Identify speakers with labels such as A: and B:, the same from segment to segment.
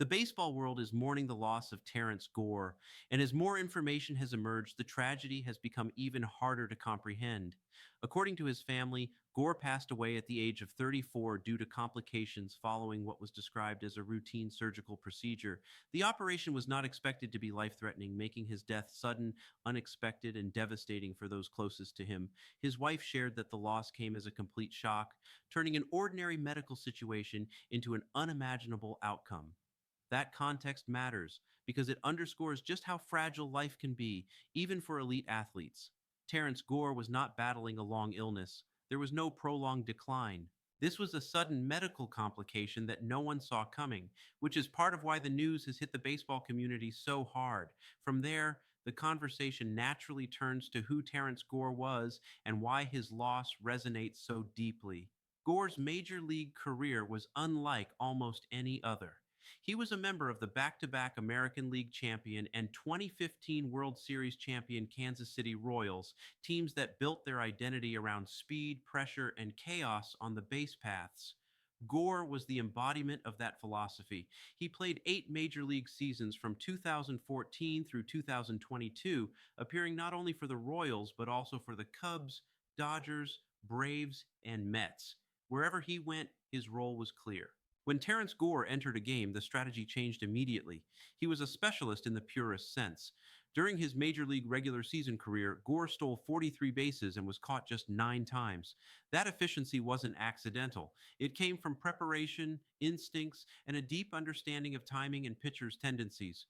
A: The baseball world is mourning the loss of Terrance Gore, and as more information has emerged, the tragedy has become even harder to comprehend. According to his family, Gore passed away at the age of 34 due to complications following what was described as a routine surgical procedure. The operation was not expected to be life threatening, making his death sudden, unexpected, and devastating for those closest to him. His wife shared that the loss came as a complete shock, turning an ordinary medical situation into an unimaginable outcome. That context matters because it underscores just how fragile life can be, even for elite athletes. Terrance Gore was not battling a long illness. There was no prolonged decline. This was a sudden medical complication that no one saw coming, which is part of why the news has hit the baseball community so hard. From there, the conversation naturally turns to who Terrance Gore was and why his loss resonates so deeply. Gore's major league career was unlike almost any other. He was a member of the back to back American League champion and 2015 World Series champion Kansas City Royals, teams that built their identity around speed, pressure, and chaos on the base paths. Gore was the embodiment of that philosophy. He played 8 major league seasons from 2014 through 2022, appearing not only for the Royals, but also for the Cubs, Dodgers, Braves, and Mets. Wherever he went, his role was clear. When Terrence Gore entered a game, the strategy changed immediately. He was a specialist in the purest sense. During his major league regular season career, Gore stole 43 bases and was caught just 9 times. That efficiency wasn't accidental. It came from preparation, instincts, and a deep understanding of timing and pitchers' tendencies.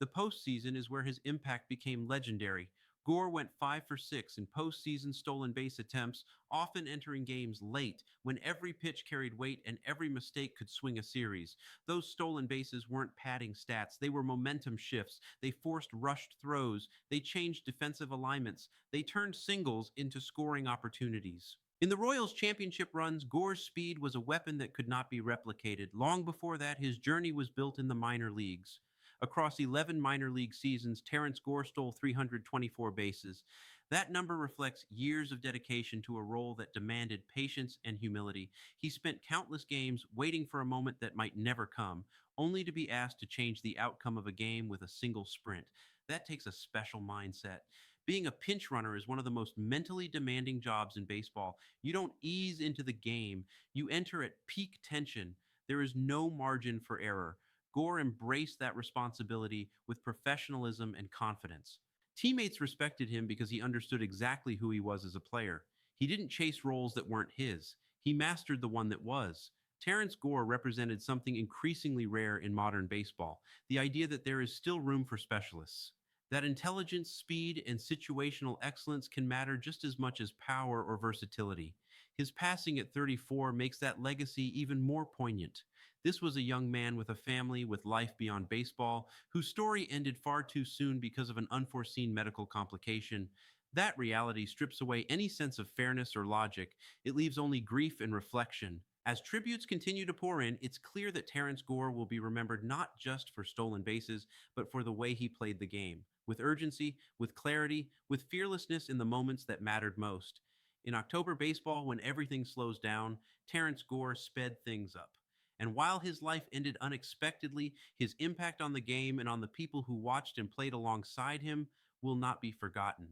A: The postseason is where his impact became legendary. Gore went 5 for 6 in postseason stolen base attempts, often entering games late when every pitch carried weight and every mistake could swing a series. Those stolen bases weren't padding stats, they were momentum shifts. They forced rushed throws, they changed defensive alignments, they turned singles into scoring opportunities. In the Royals' championship runs, Gore's speed was a weapon that could not be replicated. Long before that, his journey was built in the minor leagues. Across 11 minor league seasons, Terrence Gore stole 324 bases. That number reflects years of dedication to a role that demanded patience and humility. He spent countless games waiting for a moment that might never come, only to be asked to change the outcome of a game with a single sprint. That takes a special mindset. Being a pinch runner is one of the most mentally demanding jobs in baseball. You don't ease into the game, you enter at peak tension. There is no margin for error. Gore embraced that responsibility with professionalism and confidence. Teammates respected him because he understood exactly who he was as a player. He didn't chase roles that weren't his, he mastered the one that was. Terrence Gore represented something increasingly rare in modern baseball, the idea that there is still room for specialists. That intelligence, speed, and situational excellence can matter just as much as power or versatility. His passing at 34 makes that legacy even more poignant. This was a young man with a family, with life beyond baseball, whose story ended far too soon because of an unforeseen medical complication. That reality strips away any sense of fairness or logic. It leaves only grief and reflection. As tributes continue to pour in, it's clear that Terrence Gore will be remembered not just for stolen bases, but for the way he played the game, with urgency, with clarity, with fearlessness in the moments that mattered most. In October baseball, when everything slows down, Terrence Gore sped things up. And while his life ended unexpectedly, his impact on the game and on the people who watched and played alongside him will not be forgotten.